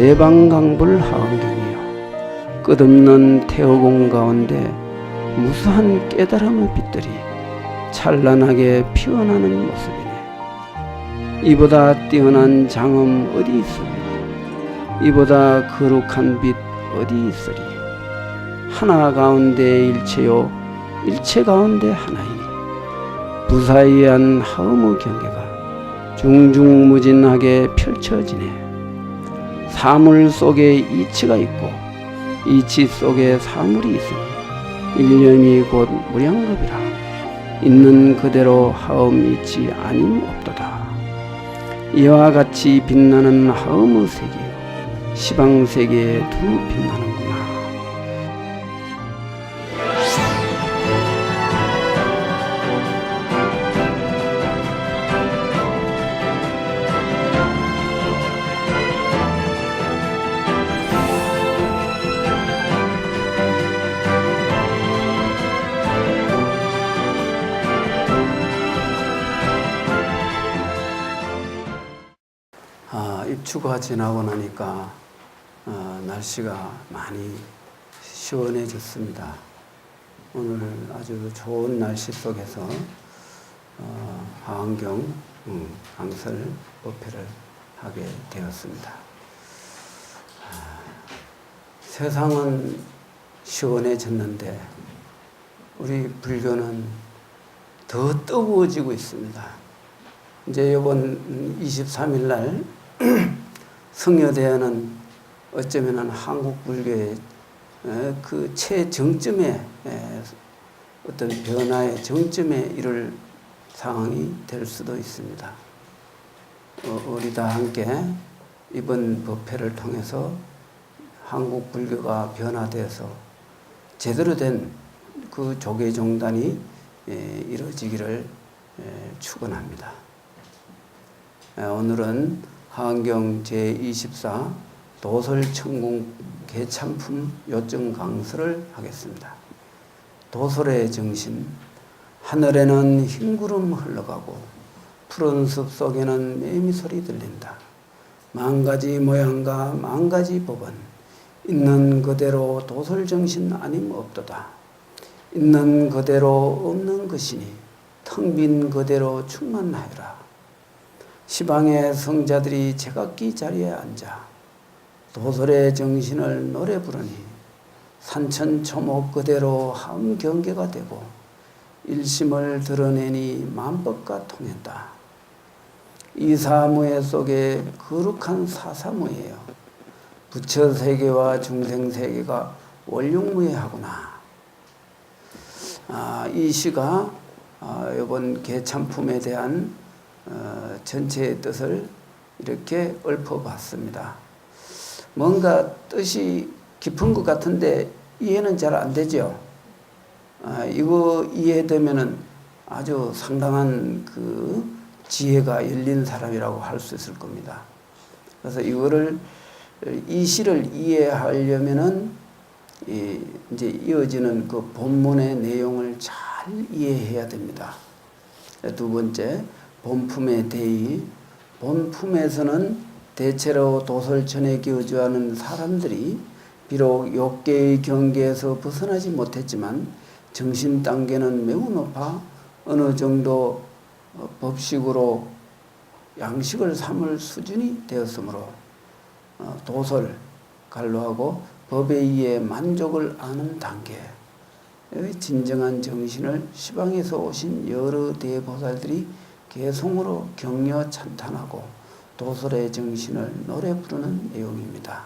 대방강불 하강경이여, 끝없는 태어공 가운데 무수한 깨달음의 빛들이 찬란하게 피어나는 모습이네. 이보다 뛰어난 장엄 어디 있으리? 이보다 거룩한 빛 어디 있으리? 하나 가운데 일체요, 일체 가운데 하나이니 무사이한 하음의 경계가 중중무진하게 펼쳐지네. 사물 속에 이치가 있고 이치 속에 사물이 있으니 일념이 곧 무량겁이라. 있는 그대로 하음 이치 아님 없도다. 이와 같이 빛나는 하음의 세계요, 시방세계에 두 빛나는구나. 입추가 지나고 나니까 날씨가 많이 시원해졌습니다. 오늘 아주 좋은 날씨 속에서 하강경 강설 법회를 하게 되었습니다. 세상은 시원해졌는데 우리 불교는 더 뜨거워지고 있습니다. 이제 이번 23일 날 성여대회는 어쩌면 한국 불교의 그 최정점의 어떤 변화의 정점에 이를 상황이 될 수도 있습니다. 우리 다 함께 이번 법회를 통해서 한국 불교가 변화되어서 제대로 된 그 조계종단이 이루어지기를 축원합니다. 오늘은 하강경 제24 도설천공 개참품 요점 강설을 하겠습니다. 도설의 정신. 하늘에는 흰구름 흘러가고 푸른 숲 속에는 매미소리 들린다. 만가지 모양과 만가지 법은 있는 그대로 도설정신 아님 없도다. 있는 그대로 없는 것이니 텅 빈 그대로 충만하여라. 시방의 성자들이 제각기 자리에 앉아 도설의 정신을 노래 부르니 산천초목 그대로 한 경계가 되고 일심을 드러내니 만법과 통했다. 이 사무예 속에 거룩한 사사무예요. 부처세계와 중생세계가 원룡무예하구나. 이 시가 이번 개참품에 대한 전체의 뜻을 이렇게 읊어봤습니다. 뭔가 뜻이 깊은 것 같은데 이해는 잘 안 되죠. 이거 이해되면은 아주 상당한 그 지혜가 열린 사람이라고 할 수 있을 겁니다. 그래서 이 시를 이해하려면은 이제 이어지는 그 본문의 내용을 잘 이해해야 됩니다. 두 번째, 본품의 대의. 본품에서는 대체로 도설천에 거주하는 사람들이 비록 욕계의 경계에서 벗어나지 못했지만 정신 단계는 매우 높아 어느 정도 법식으로 양식을 삼을 수준이 되었으므로 도설, 갈로하고 법에 의해 만족을 아는 단계의 진정한 정신을 시방에서 오신 여러 대보살들이 개송으로 격려 찬탄하고 도설의 정신을 노래 부르는 내용입니다.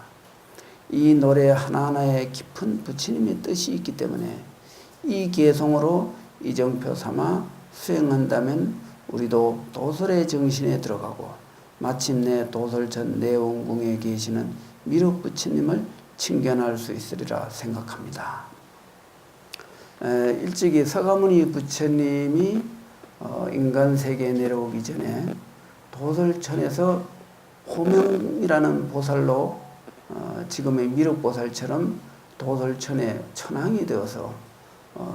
이 노래 하나하나에 깊은 부처님의 뜻이 있기 때문에 이 개송으로 이정표 삼아 수행한다면 우리도 도설의 정신에 들어가고 마침내 도설천 내원궁에 계시는 미륵 부처님을 친견할 수 있으리라 생각합니다. 일찍이 서가모니 부처님이 인간 세계에 내려오기 전에 도설천에서 호명이라는 보살로 지금의 미륵보살처럼 도설천의 천왕이 되어서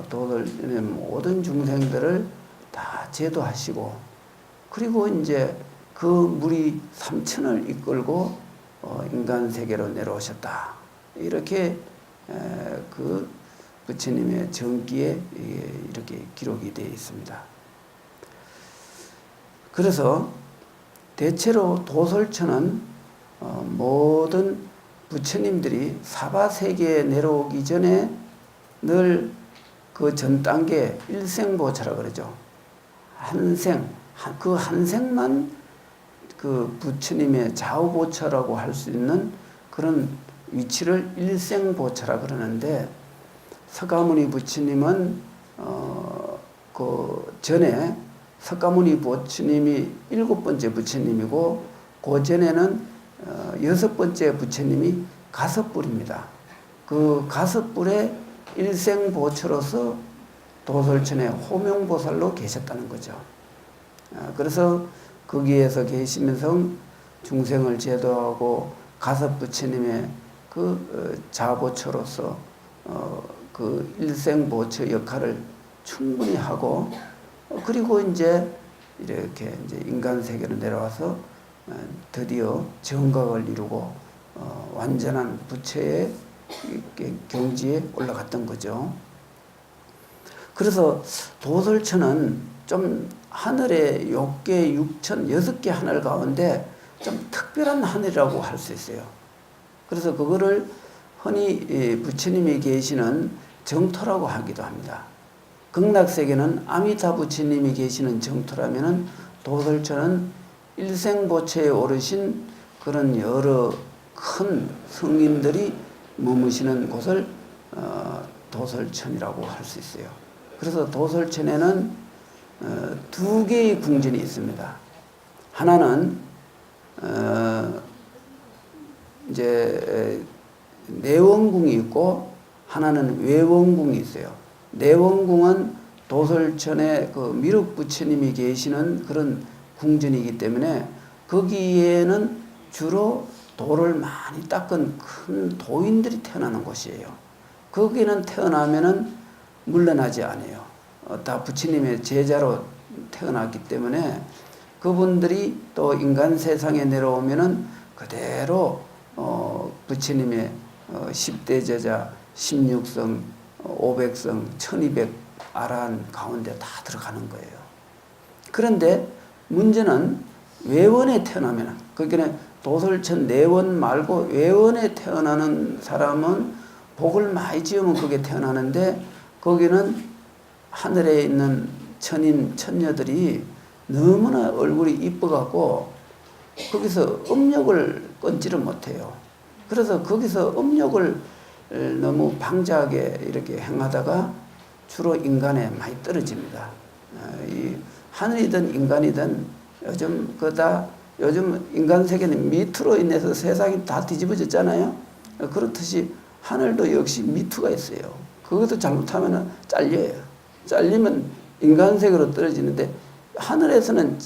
도설천의 모든 중생들을 다 제도하시고, 그리고 이제 그 무리 3천을 이끌고 인간 세계로 내려오셨다. 이렇게 그 부처님의 정기에 이렇게 기록이 되어 있습니다. 그래서 대체로 도솔천은 모든 부처님들이 사바세계에 내려오기 전에 늘 그 전 단계 일생보처라 그러죠. 그 한 생만 그 부처님의 좌우보처라고 할 수 있는 그런 위치를 일생보처라 그러는데, 석가모니 부처님은 그 전에 석가모니 부처님이 7번째 부처님이고, 그 전에는 6번째 부처님이 가섭불입니다. 그 가섭불의 일생보처로서 도솔천의 호명보살로 계셨다는 거죠. 그래서 거기에서 계시면서 중생을 제도하고 가섭부처님의 그 자보처로서 그 일생보처 역할을 충분히 하고, 그리고 이제 이렇게 이제 인간 세계로 내려와서 드디어 정각을 이루고 완전한 부처의 경지에 올라갔던 거죠. 그래서 도솔천은 좀 하늘의 6개, 6천, 6개 하늘 가운데 좀 특별한 하늘이라고 할 수 있어요. 그래서 그거를 흔히 부처님이 계시는 정토라고 하기도 합니다. 극락세계는 아미타 부처님이 계시는 정토라면은, 도솔천은 일생보처에 오르신 그런 여러 큰 성인들이 머무시는 곳을 도솔천이라고 할 수 있어요. 그래서 도솔천에는 2개의 궁전이 있습니다. 하나는 이제 내원궁이 있고, 하나는 외원궁이 있어요. 내원궁은 도솔천에 그 미륵 부처님이 계시는 그런 궁전이기 때문에 거기에는 주로 돌을 많이 닦은 큰 도인들이 태어나는 곳이에요. 거기는 태어나면은 물러나지 않아요. 다 부처님의 제자로 태어났기 때문에 그분들이 또 인간 세상에 내려오면은 그대로 부처님의 10대 제자, 16성, 500성, 1200 아라한 가운데 다 들어가는 거예요. 그런데 문제는 외원에 태어나면, 거기는 도솔천 내원 말고 외원에 태어나는 사람은 복을 많이 지으면 거기에 태어나는데, 거기는 하늘에 있는 천인 천녀들이 너무나 얼굴이 이뻐갖고 거기서 음욕을 끊지를 못해요. 그래서 거기서 음욕을 너무 방자하게 이렇게 행하다가 주로 인간에 많이 떨어집니다. 이 하늘이든 인간이든 요즘 인간 세계는 미투로 인해서 세상이 다 뒤집어졌잖아요. 그렇듯이 하늘도 역시 미투가 있어요. 그것도 잘못하면 잘려요. 잘리면 인간 세계로 떨어지는데, 하늘에서는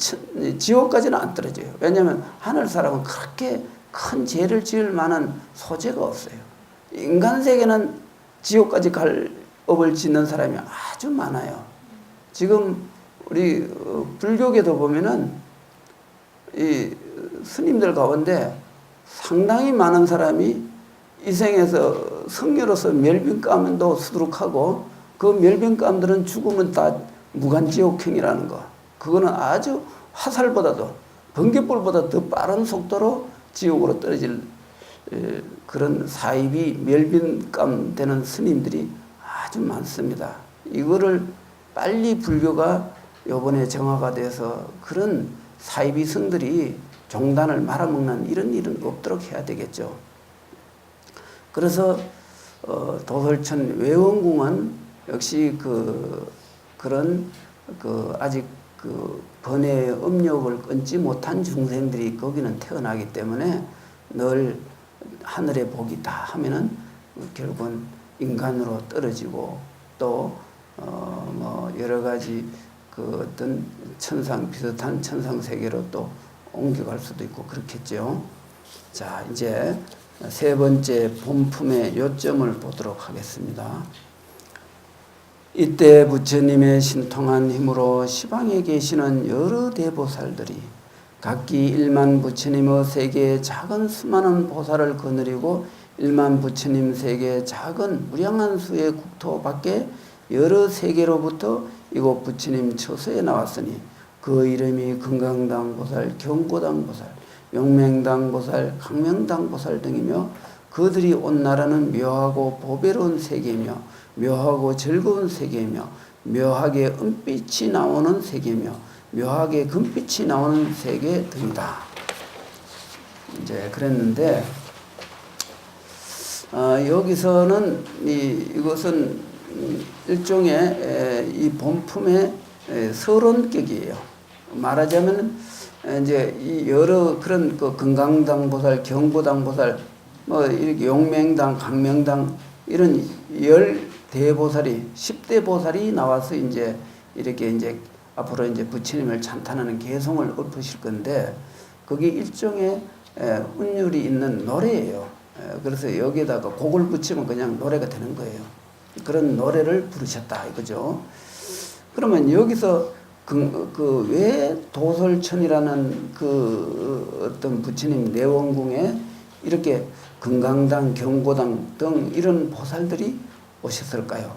지옥까지는 안 떨어져요. 왜냐하면 하늘 사람은 그렇게 큰 죄를 지을 만한 소재가 없어요. 인간 세계는 지옥까지 갈 업을 짓는 사람이 아주 많아요. 지금 우리 불교계도 보면은 이 스님들 가운데 상당히 많은 사람이 이 생에서 성녀로서 멸빈감도 수두룩하고, 그 멸빈감들은 죽으면 다 무간지옥행이라는 거. 그거는 아주 화살보다도, 번개불보다 더 빠른 속도로 지옥으로 떨어질 그런 사입이 멸빈감 되는 스님들이 아주 많습니다. 이거를 빨리 불교가 요번에 정화가 돼서 그런 사이비성들이 종단을 말아먹는 이런 일은 없도록 해야 되겠죠. 그래서 도솔천 외원궁은 역시 그런 아직 번뇌의 음욕을 끊지 못한 중생들이 거기는 태어나기 때문에 늘 하늘의 복이다 하면은 결국은 인간으로 떨어지고, 또 뭐 여러 가지 그 어떤 천상, 비슷한 천상 세계로 또 옮겨갈 수도 있고 그렇겠죠. 자, 이제 3번째 본품의 요점을 보도록 하겠습니다. 이때 부처님의 신통한 힘으로 시방에 계시는 여러 대보살들이 각기 일만 부처님의 세계의 작은 수많은 보살을 거느리고 일만 부처님 세계의 작은 무량한 수의 국토 밖에 여러 세계로부터 이곳 부처님 처소에 나왔으니 그 이름이 금강당 보살, 경고당 보살, 용맹당 보살, 강명당 보살 등이며 그들이 온 나라는 묘하고 보배로운 세계며 묘하고 즐거운 세계며 묘하게 은빛이 나오는 세계며 묘하게 금빛이 나오는 세계 등이다. 이제 그랬는데 여기서는 이것은 일종의 이 본품의 서론격이에요. 말하자면 이제 이 여러 그런 그 금강당 보살, 경고당 보살, 뭐 이렇게 용맹당, 강명당 이런 10대보살이 10대 보살이 나와서 이제 이렇게 이제 앞으로 이제 부처님을 찬탄하는 개송을 읊으실 건데 그게 일종의 운율이 있는 노래예요. 그래서 여기에다가 곡을 붙이면 그냥 노래가 되는 거예요. 그런 노래를 부르셨다 이거죠. 그러면 여기서 왜 도솔천이라는 그 어떤 부처님 내원궁에 이렇게 금강당, 경고당 등 이런 보살들이 오셨을까요?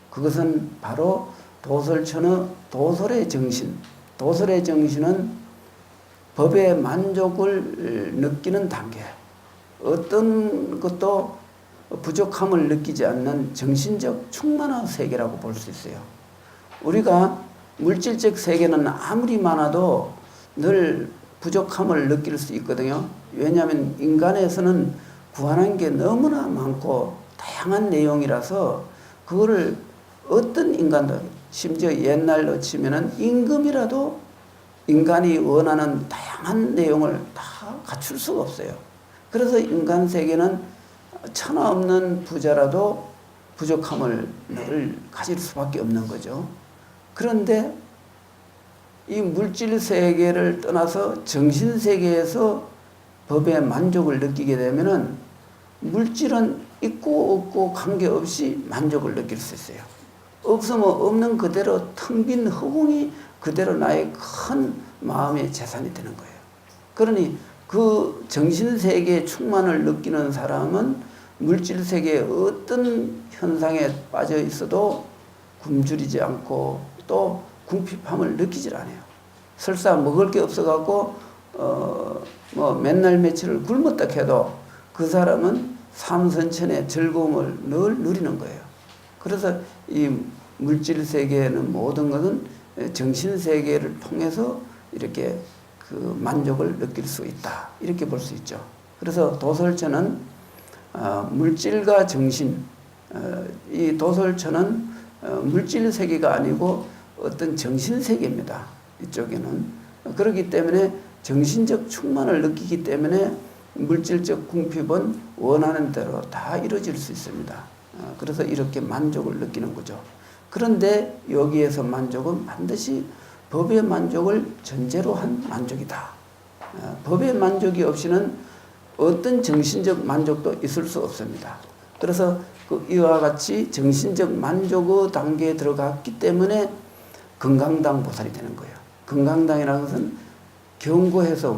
그것은 바로 도솔천의 도솔의 정신, 도솔의 정신은 법의 만족을 느끼는 단계, 어떤 것도 부족함을 느끼지 않는 정신적 충만한 세계라고 볼 수 있어요. 우리가 물질적 세계는 아무리 많아도 늘 부족함을 느낄 수 있거든요. 왜냐하면 인간에서는 구하는 게 너무나 많고 다양한 내용이라서 그거를 어떤 인간도 심지어 옛날로 치면은 임금이라도 인간이 원하는 다양한 내용을 다 갖출 수가 없어요. 그래서 인간 세계는 천하 없는 부자라도 부족함을 늘 가질 수밖에 없는 거죠. 그런데 이 물질 세계를 떠나서 정신 세계에서 법의 만족을 느끼게 되면은 물질은 있고 없고 관계없이 만족을 느낄 수 있어요. 없으면 없는 그대로 텅 빈 허공이 그대로 나의 큰 마음의 재산이 되는 거예요. 그러니 그 정신세계의 충만을 느끼는 사람은 물질세계의 어떤 현상에 빠져 있어도 굶주리지 않고 또 궁핍함을 느끼질 않아요. 설사 먹을 게 없어갖고 뭐 맨날 며칠을 굶었다 해도 그 사람은 삼선천의 즐거움을 늘 누리는 거예요. 그래서 이 물질 세계에는 모든 것은 정신 세계를 통해서 이렇게 그 만족을 느낄 수 있다. 이렇게 볼 수 있죠. 그래서 도솔천은 물질과 정신, 이 도솔천은 물질 세계가 아니고 어떤 정신 세계입니다. 이쪽에는. 그렇기 때문에 정신적 충만을 느끼기 때문에 물질적 궁핍은 원하는 대로 다 이루어질 수 있습니다. 그래서 이렇게 만족을 느끼는 거죠. 그런데 여기에서 만족은 반드시 법의 만족을 전제로 한 만족이다. 법의 만족이 없이는 어떤 정신적 만족도 있을 수 없습니다. 그래서 이와 같이 정신적 만족의 단계에 들어갔기 때문에 금강당 보살이 되는 거예요. 금강당이라는 것은 견고해서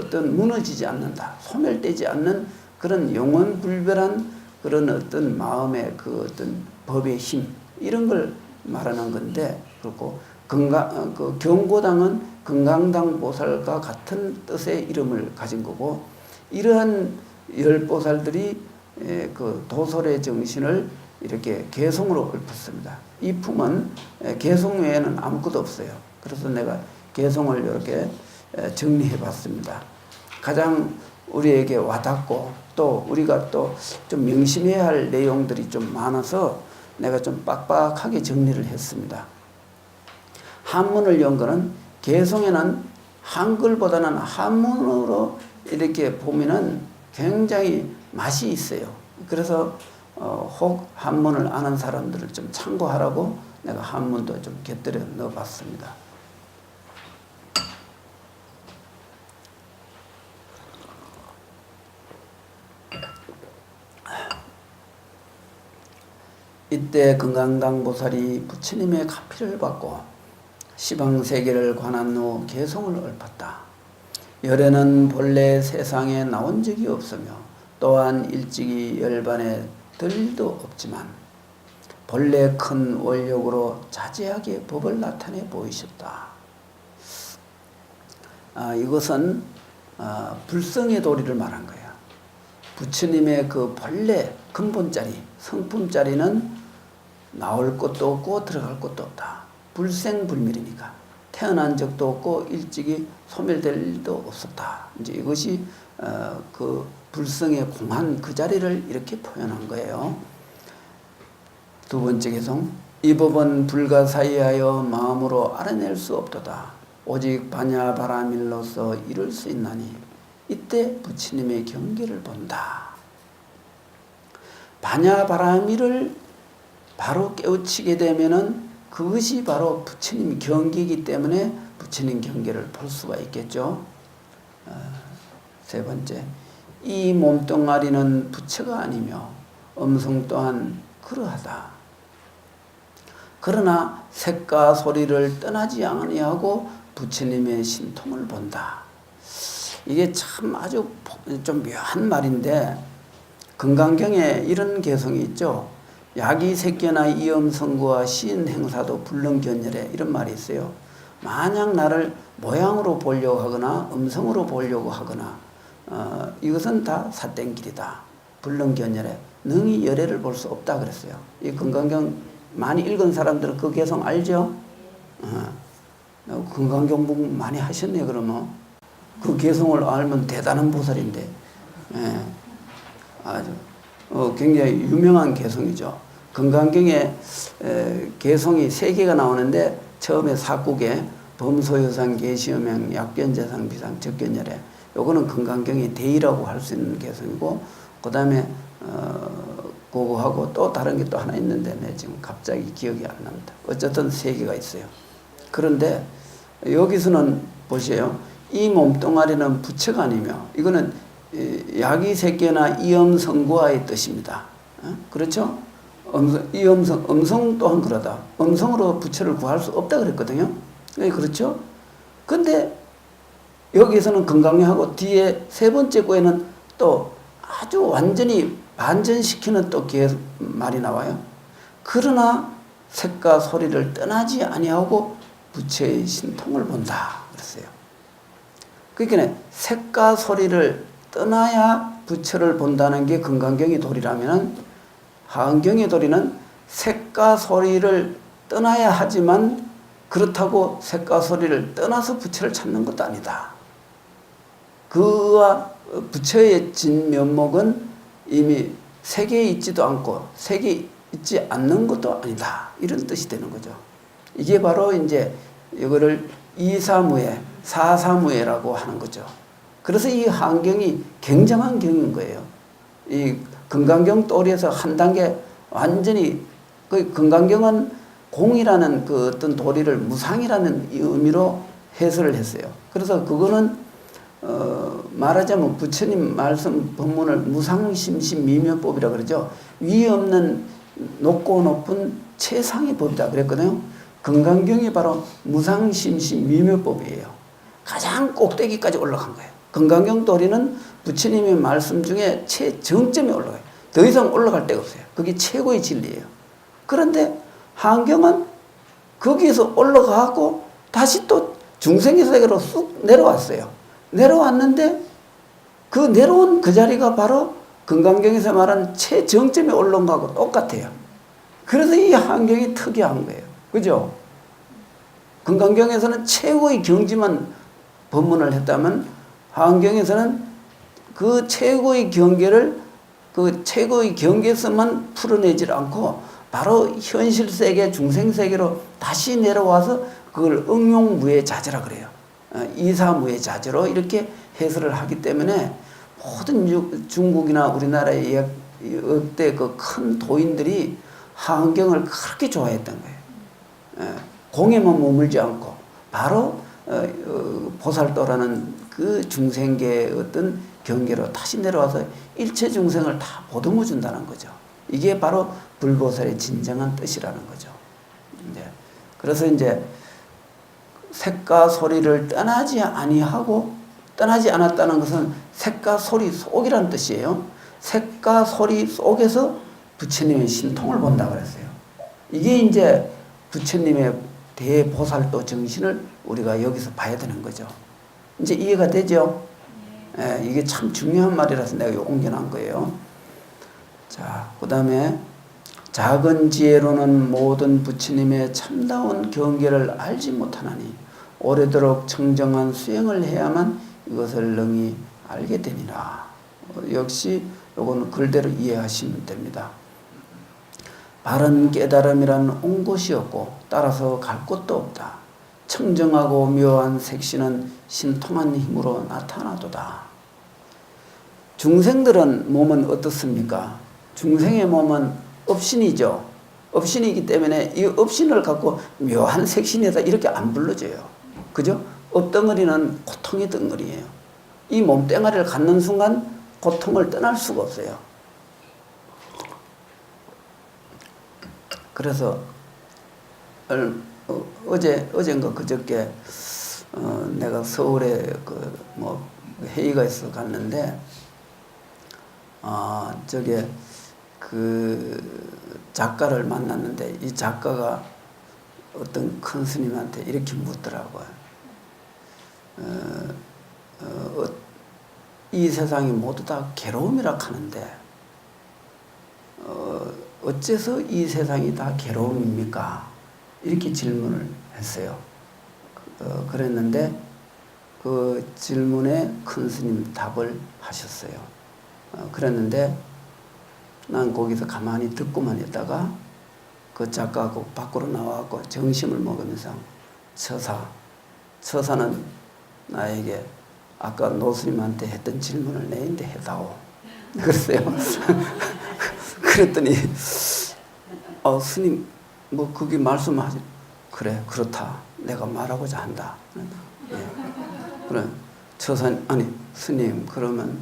무너지지 않는다. 소멸되지 않는 그런 영원불멸한 그런 어떤 마음의 그 어떤 법의 힘, 이런 걸 말하는 건데, 그렇고 그 경고당은 금강당 보살과 같은 뜻의 이름을 가진 거고, 이러한 열보살들이 그 도솔의 정신을 이렇게 개송으로 읊었습니다. 이 품은 개송 외에는 아무것도 없어요. 그래서 내가 개송을 이렇게 정리해 봤습니다. 가장 우리에게 와닿고 또 우리가 또 좀 명심해야 할 내용들이 좀 많아서 내가 좀 빡빡하게 정리를 했습니다. 한문을 연 거는 개송에는 한글보다는 한문으로 이렇게 보면은 굉장히 맛이 있어요. 그래서 혹 한문을 아는 사람들을 좀 참고하라고 내가 한문도 좀 곁들여 넣어봤습니다. 이때 금강당 보살이 부처님의 가피를 받고 시방세계를 관한 후 개성을 읊었다. 열애는 본래 세상에 나온 적이 없으며 또한 일찍이 열반에 들 일도 없지만 본래 큰 원력으로 자제하게 법을 나타내 보이셨다. 이것은 불성의 도리를 말한 거야. 부처님의 그 본래 근본자리, 성품자리는 나올 것도 없고 들어갈 것도 없다. 불생불멸이니까 태어난 적도 없고 일찍이 소멸될 일도 없었다. 이제 이것이 그 불성의 공한 그 자리를 이렇게 표현한 거예요. 두 번째 개성. 이 법은 불가사의하여 마음으로 알아낼 수 없도다. 오직 반야바라밀로서 이룰 수 있나니 이때 부처님의 경계를 본다. 반야바라밀을 바로 깨우치게 되면은 그것이 바로 부처님 경계이기 때문에 부처님 경계를 볼 수가 있겠죠. 세 번째, 이 몸뚱아리는 부처가 아니며 음성 또한 그러하다. 그러나 색과 소리를 떠나지 아니하고 부처님의 신통을 본다. 이게 참 아주 좀 묘한 말인데 금강경에 이런 개성이 있죠. 야기색견나 이음성구와 시인행사도 불능견열에 이런 말이 있어요. 만약 나를 모양으로 보려고 하거나 음성으로 보려고 하거나 이것은 다 삿된 길이다. 불능견열에 능히 열애를 볼 수 없다 그랬어요. 이 금강경 많이 읽은 사람들은 그 개성 알죠? 금강경북 많이 하셨네 그러면. 그 개성을 알면 대단한 보살인데. 아주 굉장히 유명한 개성이죠. 금강경에 개성이 3개가 나오는데 처음에 사국에 범소유상 계시음행 약견재상 비상 적견열애 요거는 금강경의 대의라고 할 수 있는 개성이고 그 다음에 그거하고 또 다른 게 또 하나 있는데 내 지금 갑자기 기억이 안 납니다. 어쨌든 3개가 있어요. 그런데 여기서는 보세요. 이 몸뚱아리는 부처가 아니며 이거는 야기색견나 이음성구와의 뜻입니다. 그렇죠? 음성 또한 그러다. 음성으로 부처를 구할 수 없다 그랬거든요. 그렇죠? 근데 여기서는 금강경하고 뒤에 세 번째 구에는 또 아주 완전히 반전시키는 또 말이 나와요. 그러나 색과 소리를 떠나지 아니하고 부처의 신통을 본다 그랬어요. 그러니까 색과 소리를 떠나야 부처를 본다는 게 금강경의 도리라면 하은경의 도리는 색과 소리를 떠나야 하지만 그렇다고 색과 소리를 떠나서 부처를 찾는 것도 아니다. 그와 부처의 진면목은 이미 색에 있지도 않고 색이 있지 않는 것도 아니다. 이런 뜻이 되는 거죠. 이게 바로 이제 이거를 이사무예, 사사무예라고 하는 거죠. 그래서 이 한경이 굉장한 경인 거예요. 이 금강경 또리에서 한 단계 완전히 그 금강경은 공이라는 그 어떤 도리를 무상이라는 의미로 해설을 했어요. 그래서 그거는 말하자면 부처님 말씀 법문을 무상심심미묘법이라 그러죠. 위 없는 높고 높은 최상의 법이다 그랬거든요. 금강경이 바로 무상심심미묘법이에요. 가장 꼭대기까지 올라간 거예요. 금강경 도리는 부처님의 말씀 중에 최정점에 올라가요. 더 이상 올라갈 데가 없어요. 그게 최고의 진리예요. 그런데 한경은 거기에서 올라가고 다시 또 중생의 세계로 쑥 내려왔어요. 내려왔는데 그 내려온 그 자리가 바로 금강경에서 말하는 최정점에 올라온 거하고 똑같아요. 그래서 이 한경이 특이한 거예요. 그죠? 금강경에서는 최고의 경지만 법문을 했다면 한경에서는 그 최고의 경계를 그 최고의 경계에서만 풀어내질 않고 바로 현실 세계, 중생 세계로 다시 내려와서 그걸 응용무예자재라 그래요. 이사무예자재로 이렇게 해설을 하기 때문에 모든 중국이나 우리나라의 역대 그 큰 도인들이 한경을 그렇게 좋아했던 거예요. 공에만 머물지 않고 바로 보살도라는 그 중생계의 어떤 경계로 다시 내려와서 일체 중생을 다 보듬어 준다는 거죠. 이게 바로 불보살의 진정한 뜻이라는 거죠. 그래서 이제 색과 소리를 떠나지 아니하고, 떠나지 않았다는 것은 색과 소리 속이라는 뜻이에요. 색과 소리 속에서 부처님의 신통을 본다고 그랬어요. 이게 이제 부처님의 대보살도 정신을 우리가 여기서 봐야 되는 거죠. 이제 이해가 되죠? 예, 이게 참 중요한 말이라서 내가 옮겨놓은 거예요. 자, 그 다음에 작은 지혜로는 모든 부처님의 참다운 경계를 알지 못하나니 오래도록 청정한 수행을 해야만 이것을 능히 알게 되니라. 역시 요거는 글대로 이해하시면 됩니다. 바른 깨달음이란 온 곳이 없고 따라서 갈 곳도 없다. 청정하고 묘한 색신은 신통한 힘으로 나타나도다. 중생들은 몸은 어떻습니까? 중생의 몸은 업신이죠. 업신이기 때문에 이 업신을 갖고 묘한 색신에다 이렇게 안 불러줘요. 그죠? 업덩어리는 고통의 덩어리예요. 이 몸뚱아리를 갖는 순간 고통을 떠날 수가 없어요. 그래서 어젠가 그저께 내가 서울에 회의가 있어 갔는데 저게 그 작가를 만났는데 이 작가가 어떤 큰 스님한테 이렇게 묻더라고요. 이 세상이 모두 다 괴로움이라 하는데 어째서 이 세상이 다 괴로움입니까? 이렇게 질문을 했어요. 그랬는데 그 질문에 큰 스님 답을 하셨어요. 그랬는데 난 거기서 가만히 듣고만 있다가 그 작가하고 밖으로 나와서 정심을 먹으면서 처사는 나에게 아까 노스님한테 했던 질문을 내인데 해다오. 그랬어요. 그랬더니 스님 뭐 그게 말씀하시 그래 그렇다 내가 말하고자 한다. 예. 그래 스님 그러면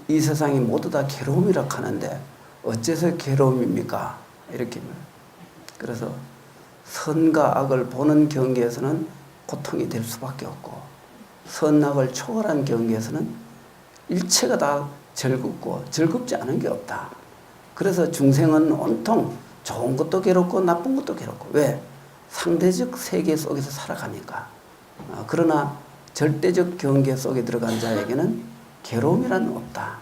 이 세상이 모두 다 괴로움이라 하는데 어째서 괴로움입니까? 이렇게 그래서 선과 악을 보는 경계에서는 고통이 될 수밖에 없고 선악을 초월한 경계에서는 일체가 다 즐겁고 즐겁지 않은 게 없다. 그래서 중생은 온통 좋은 것도 괴롭고 나쁜 것도 괴롭고 왜? 상대적 세계 속에서 살아가니까. 그러나 절대적 경계 속에 들어간 자에게는 괴로움이란 없다.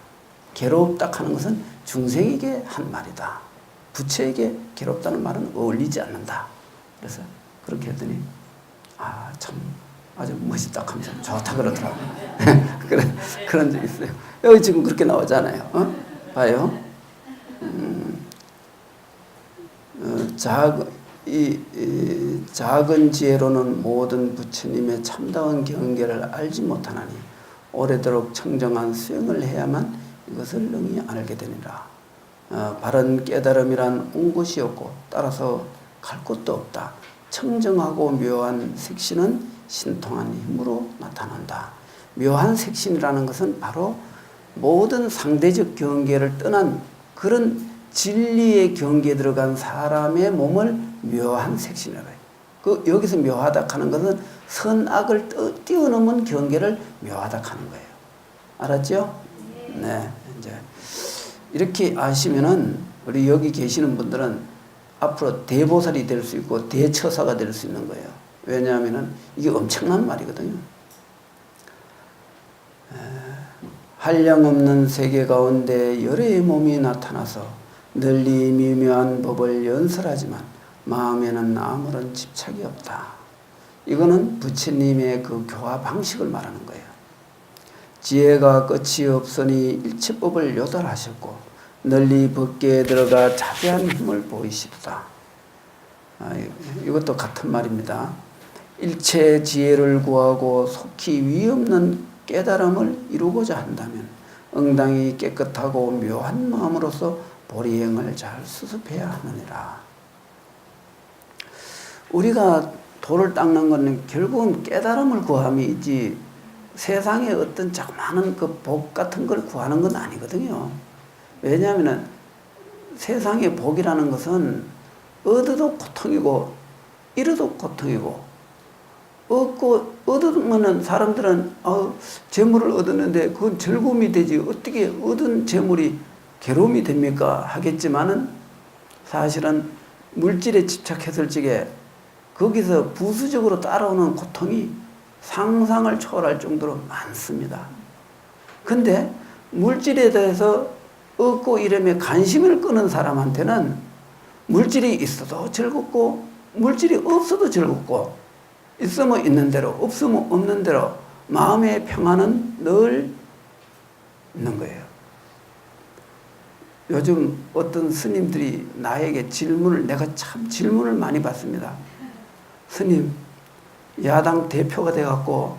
괴롭다 하는 것은 중생에게 한 말이다. 부처에게 괴롭다는 말은 어울리지 않는다. 그래서 그렇게 했더니 참 아주 멋있다 하면서 좋다 그러더라고요. 그런 적이 있어요. 여기 지금 그렇게 나오잖아요. 봐요. 작은 지혜로는 모든 부처님의 참다운 경계를 알지 못하나니 오래도록 청정한 수행을 해야만 이것을 능히 알게 되니라. 바른 깨달음이란 온 곳이 없고 따라서 갈 곳도 없다. 청정하고 묘한 색신은 신통한 힘으로 나타난다. 묘한 색신이라는 것은 바로 모든 상대적 경계를 떠난 그런 진리의 경계에 들어간 사람의 몸을 묘한 색신이라고 해요. 여기서 묘하다 하는 것은 선악을 뛰어넘은 경계를 묘하다 하는 거예요. 알았죠? 네. 이제 이렇게 아시면은 우리 여기 계시는 분들은 앞으로 대보살이 될 수 있고 대처사가 될 수 있는 거예요. 왜냐하면은 이게 엄청난 말이거든요. 한량없는 세계 가운데 열의 몸이 나타나서 널리 미묘한 법을 연설하지만 마음에는 아무런 집착이 없다. 이거는 부처님의 그 교화 방식을 말하는 거예요. 지혜가 끝이 없으니 일체법을 요달하셨고 널리 법계에 들어가 자비한 힘을 보이시다. 이것도 같은 말입니다. 일체 지혜를 구하고 속히 위없는 깨달음을 이루고자 한다면 응당히 깨끗하고 묘한 마음으로서 보리행을 잘 수습해야 하느니라. 우리가 도를 닦는 것은 결국은 깨달음을 구함이지 세상에 어떤 자그마한 그 복 같은 걸 구하는 건 아니거든요. 왜냐하면 세상의 복이라는 것은 얻어도 고통이고 잃어도 고통이고 얻고 얻으면은 사람들은 재물을 얻었는데 그건 즐거움이 되지 어떻게 얻은 재물이 괴로움이 됩니까 하겠지만은 사실은 물질에 집착했을 적에 거기서 부수적으로 따라오는 고통이 상상을 초월할 정도로 많습니다. 근데 물질에 대해서 얻고 이름에 관심을 끄는 사람한테는 물질이 있어도 즐겁고 물질이 없어도 즐겁고 있으면 있는 대로 없으면 없는 대로 마음의 평안은 늘 있는 거예요. 요즘 어떤 스님들이 나에게 내가 참 질문을 많이 받습니다. 스님, 야당 대표가 돼갖고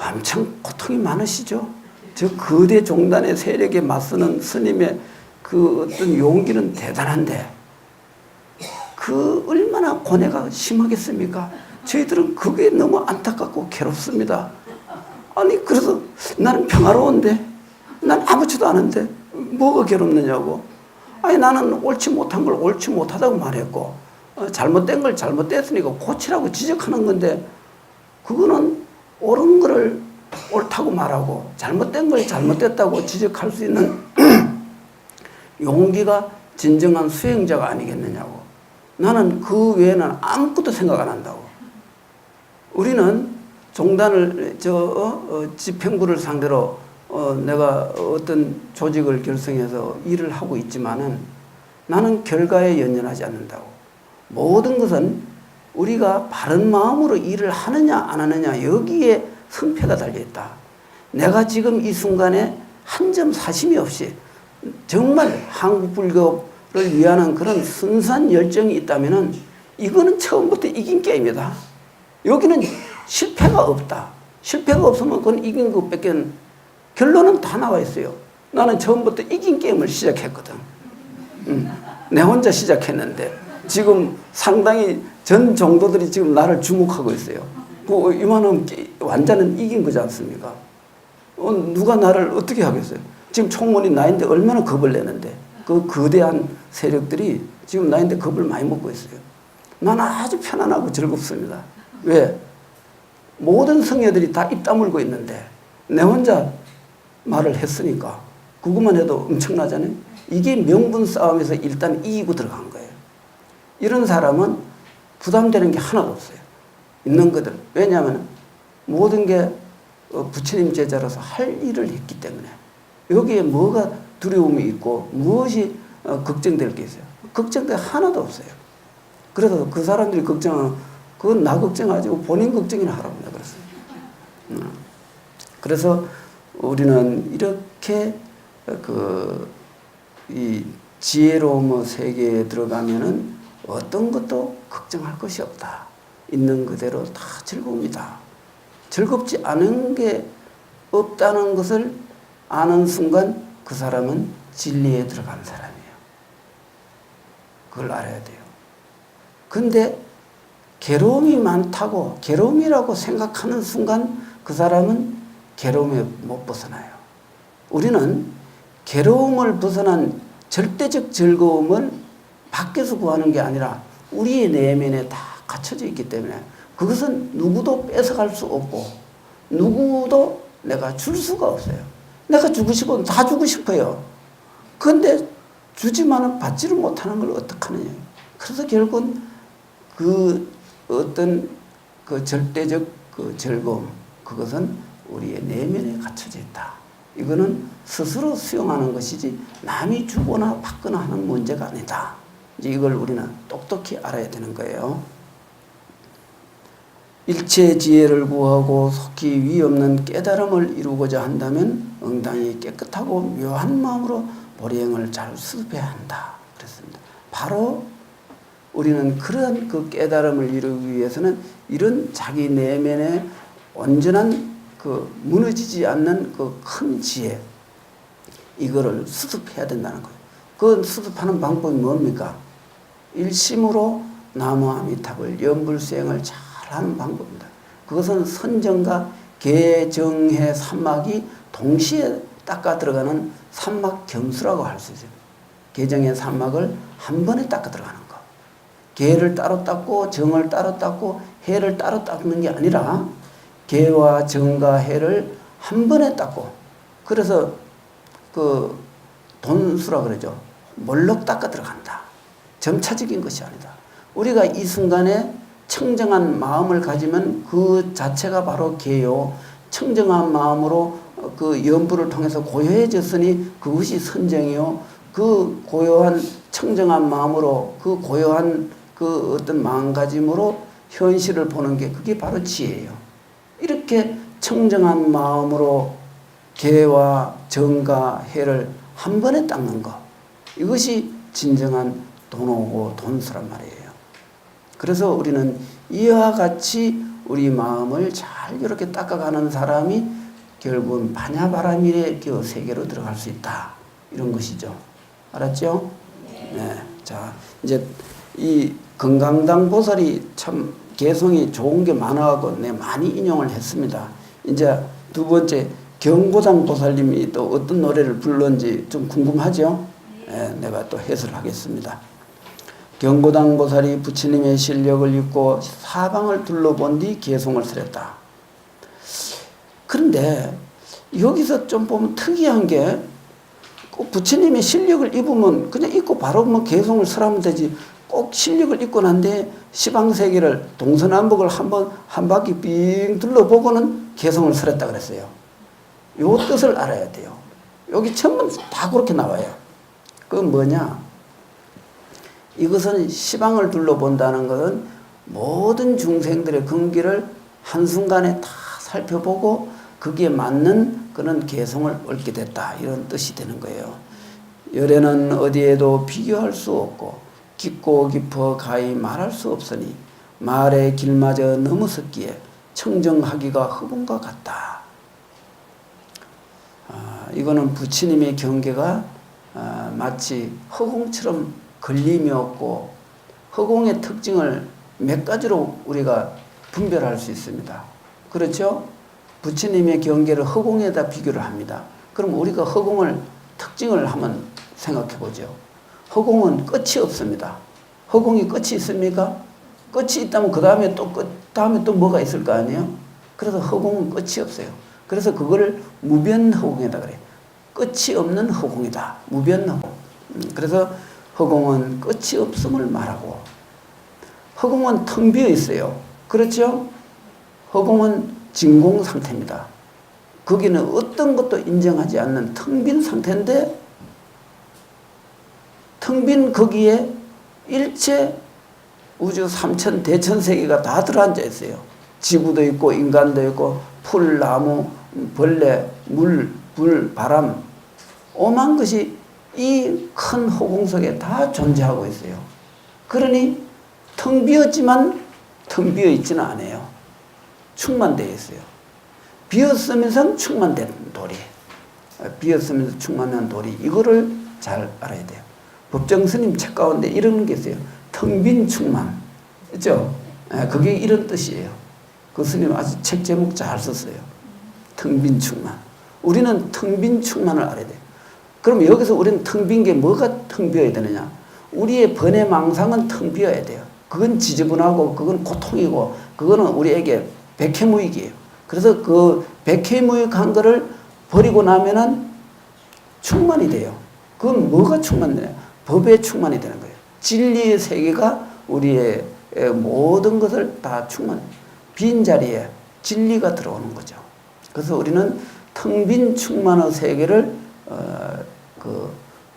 엄청 고통이 많으시죠? 저 거대 종단의 세력에 맞서는 스님의 그 어떤 용기는 대단한데 그 얼마나 고뇌가 심하겠습니까? 저희들은 그게 너무 안타깝고 괴롭습니다. 아니 그래서 나는 평화로운데 난 아무렇지도 않은데 뭐가 괴롭느냐고. 아니 나는 옳지 못한 걸 옳지 못하다고 말했고 잘못된 걸 잘못됐으니까 고치라고 지적하는 건데 그거는 옳은 거를 옳다고 말하고 잘못된 걸 잘못됐다고 지적할 수 있는 용기가 진정한 수행자가 아니겠느냐고. 나는 그 외에는 아무것도 생각 안 한다고. 우리는 종단을 집행부를 상대로 내가 어떤 조직을 결성해서 일을 하고 있지만은 나는 결과에 연연하지 않는다고. 모든 것은 우리가 바른 마음으로 일을 하느냐 안 하느냐 여기에 성패가 달려있다. 내가 지금 이 순간에 한 점 사심이 없이 정말 한국 불교를 위하는 그런 순수한 열정이 있다면은 이거는 처음부터 이긴 게임이다. 여기는 실패가 없다. 실패가 없으면 그건 이긴 것밖에 결론은 다 나와 있어요. 나는 처음부터 이긴 게임을 시작했거든. 내 혼자 시작했는데 지금 상당히 전 정도들이 지금 나를 주목하고 있어요. 그 이만한 완자는 이긴 거지 않습니까? 누가 나를 어떻게 하겠어요? 지금 총무원이 나인데 얼마나 겁을 내는데 그 거대한 세력들이 지금 나인데 겁을 많이 먹고 있어요. 나는 아주 편안하고 즐겁습니다. 왜? 모든 성녀들이 다 입 다물고 있는데 내 혼자 말을 했으니까 그것만 해도 엄청나잖아요. 이게 명분 싸움에서 일단 이기고 들어간 거예요. 이런 사람은 부담되는 게 하나도 없어요. 있는 것들. 왜냐하면 모든 게 부처님 제자로서 할 일을 했기 때문에 여기에 뭐가 두려움이 있고 무엇이 걱정될 게 있어요. 걱정될 하나도 없어요. 그래서 그 사람들이 걱정하는 그건 나 걱정하지 본인 걱정이나 하라고 내가 그랬어요. 그래서 우리는 이렇게 이 지혜로움 세계에 들어가면은 어떤 것도 걱정할 것이 없다. 있는 그대로 다 즐거움이다. 즐겁지 않은 게 없다는 것을 아는 순간 그 사람은 진리에 들어간 사람이에요. 그걸 알아야 돼요. 근데 괴로움이 많다고 괴로움이라고 생각하는 순간 그 사람은 괴로움에 못 벗어나요. 우리는 괴로움을 벗어난 절대적 즐거움을 밖에서 구하는 게 아니라 우리의 내면에 다 갖춰져 있기 때문에 그것은 누구도 뺏어갈 수 없고 누구도 내가 줄 수가 없어요. 내가 주고 싶으면 다 주고 싶어요. 그런데 주지만은 받지를 못하는 걸 어떡하느냐. 그래서 결국은 그 어떤 그 절대적 그 즐거움 그것은 우리의 내면에 갖춰져 있다. 이거는 스스로 수용하는 것이지 남이 주거나 받거나 하는 문제가 아니다. 이제 이걸 우리는 똑똑히 알아야 되는 거예요. 일체 지혜를 구하고 속히 위 없는 깨달음을 이루고자 한다면 응당히 깨끗하고 묘한 마음으로 보리행을 잘 수습해야 한다. 그랬습니다. 바로 우리는 그런 그 깨달음을 이루기 위해서는 이런 자기 내면에 온전한 그 무너지지 않는 그 큰 지혜 이거를 수습해야 된다는 거예요. 그 수습하는 방법이 뭡니까? 일심으로 나무아미탑을 연불수행을 잘 하는 방법입니다. 그것은 선정과 개정해 삼막이 동시에 닦아 들어가는 삼막 겸수라고 할 수 있어요. 개정해 삼막을 한 번에 닦아 들어가는 거. 개를 따로 닦고 정을 따로 닦고 해를 따로 닦는 게 아니라 개와 정과 해를 한 번에 닦고, 그래서 그 돈수라 그러죠. 몰록 닦아 들어간다. 점차적인 것이 아니다. 우리가 이 순간에 청정한 마음을 가지면 그 자체가 바로 개요. 청정한 마음으로 그 연부를 통해서 고요해졌으니 그것이 선정이요. 그 고요한 청정한 마음으로 그 고요한 그 어떤 마음가짐으로 현실을 보는 게 그게 바로 지혜예요. 이렇게 청정한 마음으로 개와 정과 해를 한 번에 닦는 것, 이것이 진정한 돈오고 돈수란 말이에요. 그래서 우리는 이와 같이 우리 마음을 잘 이렇게 닦아가는 사람이 결국은 반야바라밀의 그 세계로 들어갈 수 있다, 이런 것이죠. 알았죠? 네. 자, 이제 이 건강당 보살이 참 개성이 좋은 게 많아갖고 내 많이 인용을 했습니다. 이제 두 번째 경고당 보살님이 또 어떤 노래를 불렀는지 좀 궁금하죠? 네, 내가 또 해설을 하겠습니다. 경고당 보살이 부처님의 실력을 잊고 사방을 둘러본 뒤 개송을 설했다. 그런데 여기서 좀 보면 특이한 게 꼭 부처님의 실력을 입으면 그냥 입고 바로 뭐 개송을 설하면 되지, 꼭 실력을 입고 난 뒤에 시방세계를 동서남북을 한 바퀴 빙 둘러보고는 개송을 설했다 그랬어요. 요 뜻을 알아야 돼요. 여기 전부 다 그렇게 나와요. 그건 뭐냐? 이것은 시방을 둘러본다는 것은 모든 중생들의 근기를 한순간에 다 살펴보고 거기에 맞는 그런 개성을 얻게 됐다, 이런 뜻이 되는 거예요. 열애는 어디에도 비교할 수 없고 깊고 깊어 가히 말할 수 없으니 말의 길마저 넘어섰기에 청정하기가 허공과 같다. 이거는 부처님의 경계가 마치 허공처럼 걸림이 없고, 허공의 특징을 몇 가지로 우리가 분별할 수 있습니다. 그렇죠? 부처님의 경계를 허공에다 비교를 합니다. 그럼 우리가 허공을 특징을 한번 생각해 보죠. 허공은 끝이 없습니다. 허공이 끝이 있습니까? 끝이 있다면 그 다음에 다음에 또 뭐가 있을 거 아니에요? 그래서 허공은 끝이 없어요. 그래서 그거를 무변허공이다 그래요. 끝이 없는 허공이다. 무변허공. 그래서 허공은 끝이 없음을 말하고, 허공은 텅 비어 있어요. 그렇죠? 허공은 진공 상태입니다. 거기는 어떤 것도 인정하지 않는 텅 빈 상태인데, 텅 빈 거기에 일체 우주 삼천 대천 세계가 다 들어앉아 있어요. 지구도 있고 인간도 있고 풀, 나무, 벌레, 물, 불, 바람, 오만 것이 이 큰 허공 속에 다 존재하고 있어요. 그러니 텅 비었지만 텅 비어 있지는 않아요. 충만되어 있어요. 비었으면서 충만된 도리, 비었으면서 충만한 도리, 이거를 잘 알아야 돼요. 법정스님 책 가운데 이런 게 있어요. 텅 빈 충만, 그렇죠? 그게 이런 뜻이에요. 그 스님 아주 책 제목 잘 썼어요. 텅 빈 충만. 우리는 텅 빈 충만을 알아야 돼요. 그럼 여기서 우리는 텅 빈 게 뭐가 텅 비어야 되느냐? 우리의 번외망상은 텅 비어야 돼요. 그건 지저분하고 그건 고통이고 그거는 우리에게 백해무익이에요. 그래서 그 백해무익한 거를 버리고 나면은 충만이 돼요. 그건 뭐가 충만되냐? 법에 충만이 되는 거예요. 진리의 세계가 우리의 모든 것을 다 빈 자리에 진리가 들어오는 거죠. 그래서 우리는 텅 빈 충만의 세계를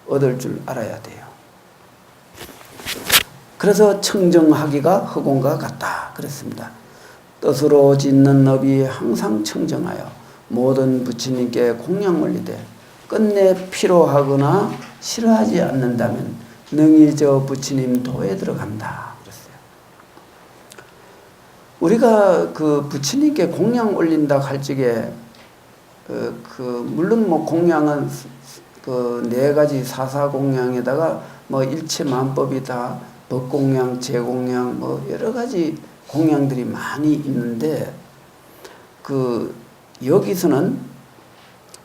얻을 줄 알아야 돼요. 그래서 청정하기가 허공과 같다 그랬습니다. 뜻으로 짓는 업이 항상 청정하여 모든 부처님께 공양물리되 끝내 피로하거나 싫어하지 않는다면 능히 저 부처님 도에 들어간다 그랬어요. 우리가 그 부처님께 공양 올린다 할 적에 물론 뭐 공양은 그 네 가지 사사공양에다가 뭐 일체만법이다, 법공양, 제공양, 뭐 여러 가지 공양들이 많이 있는데, 그 여기서는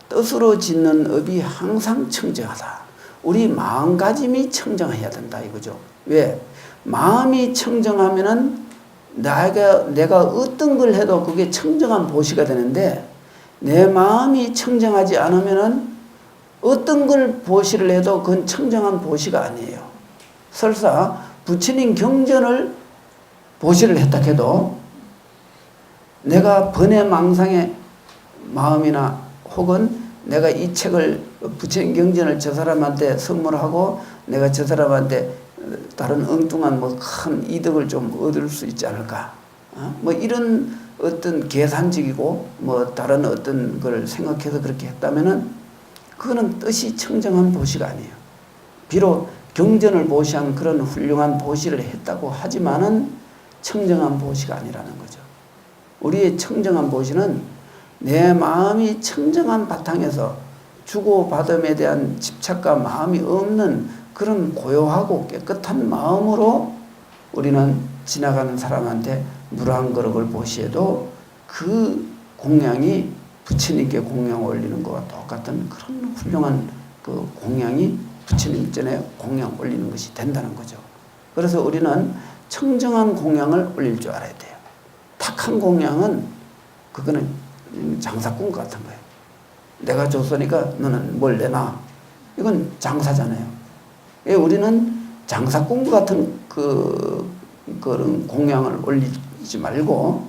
뜻으로 짓는 업이 항상 청정하다. 우리 마음가짐이 청정해야 된다 이거죠. 왜? 마음이 청정하면은 내가 어떤 걸 해도 그게 청정한 보시가 되는데, 내 마음이 청정하지 않으면은 어떤 걸 보시를 해도 그건 청정한 보시가 아니에요. 설사 부처님 경전을 보시를 했다 해도 내가 번뇌망상의 마음이나 혹은 내가 이 책을 부처님 경전을 저 사람한테 선물하고 내가 저 사람한테 다른 엉뚱한 뭐 큰 이득을 좀 얻을 수 있지 않을까, 뭐 이런 어떤 계산적이고 뭐 다른 어떤 걸 생각해서 그렇게 했다면은 그거는 뜻이 청정한 보시가 아니에요. 비록 경전을 보시한 그런 훌륭한 보시를 했다고 하지만은 청정한 보시가 아니라는 거죠. 우리의 청정한 보시는 내 마음이 청정한 바탕에서 주고받음에 대한 집착과 마음이 없는 그런 고요하고 깨끗한 마음으로 우리는 지나가는 사람한테 물 한 그릇을 보시에도 그 공양이 부처님께 공양 올리는 것과 똑같은 그런 훌륭한 그 공양이 부처님 전에 공양 올리는 것이 된다는 거죠. 그래서 우리는 청정한 공양을 올릴 줄 알아야 돼요. 탁한 공양은 그거는 장사꾼 같은 거예요. 내가 줬으니까 너는 뭘 내놔. 이건 장사잖아요. 우리는 장사꾼 같은 그런 공양을 올리지 말고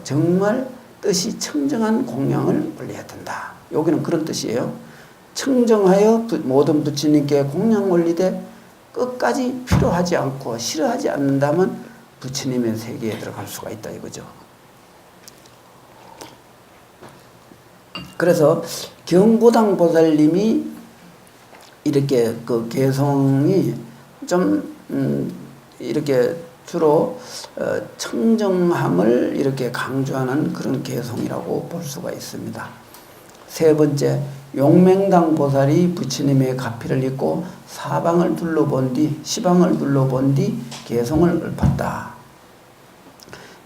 정말 뜻이 청정한 공양을 올려야 된다. 여기는 그런 뜻이에요. 청정하여 모든 부처님께 공양 올리되 끝까지 필요하지 않고 싫어하지 않는다면 부처님의 세계에 들어갈 수가 있다 이거죠. 그래서 경보당 보살님이 이렇게 그 개성이 좀 이렇게 주로 청정함을 이렇게 강조하는 그런 개성이라고 볼 수가 있습니다. 세 번째, 용맹당 보살이 부처님의 가피를 입고 사방을 둘러본 뒤 시방을 둘러본 뒤 개성을 읊었다.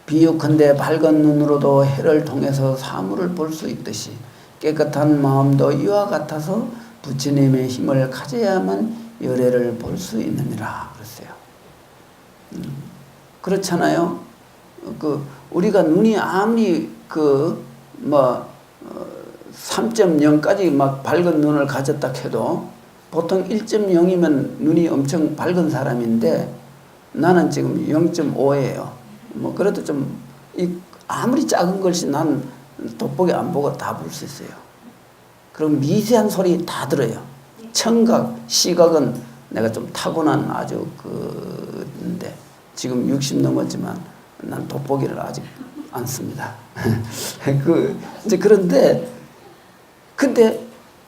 비유컨대 밝은 눈으로도 해를 통해서 사물을 볼 수 있듯이 깨끗한 마음도 이와 같아서 부처님의 힘을 가져야만 열애를 볼 수 있느니라 그랬어요. 그렇잖아요. 우리가 눈이 아무리 3.0까지 막 밝은 눈을 가졌다 해도 보통 1.0이면 눈이 엄청 밝은 사람인데 나는 지금 0.5예요. 뭐 그래도 좀 아무리 작은 것이 난 돋보기 안 보고 다 볼 수 있어요. 그럼 미세한 소리 다 들어요. 청각, 시각은 내가 좀 타고난 아주 근데 지금 60 넘었지만 난 돋보기를 아직 안 씁니다. 이제 그런데 근데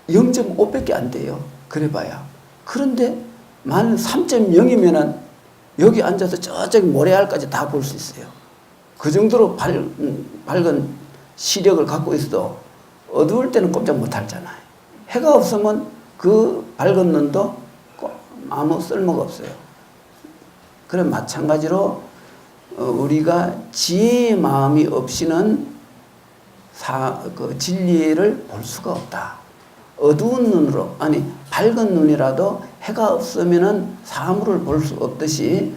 0.5밖에 안 돼요. 그래봐야. 그런데 만 3.0이면은 여기 앉아서 저쪽 모래알까지 다 볼 수 있어요. 그 정도로 밝은 시력을 갖고 있어도 어두울 때는 꼼짝 못 하잖아요. 해가 없으면 그 밝은 눈도 아무 쓸모가 없어요. 그래 마찬가지로 우리가 지혜의 마음이 없이는 진리를 볼 수가 없다. 어두운 눈으로 밝은 눈이라도 해가 없으면은 사물을 볼 수 없듯이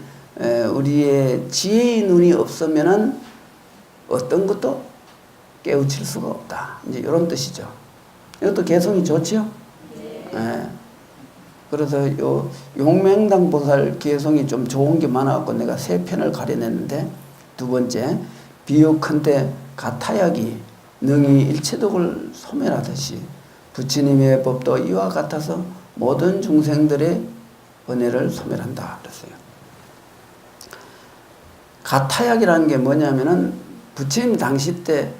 우리의 지혜의 눈이 없으면은 어떤 것도 깨우칠 수가 없다. 이제 이런 뜻이죠. 이것도 개성이 좋죠? 네. 그래서 요 용맹당 보살 개성이 좀 좋은 게 많아갖고 내가 3편을 가려냈는데, 두 번째, 비유컨대 가타약이 능히 일체독을 소멸하듯이 부처님의 법도 이와 같아서 모든 중생들의 은혜를 소멸한다 그랬어요. 가타약이라는 게 뭐냐면은 부처님 당시 때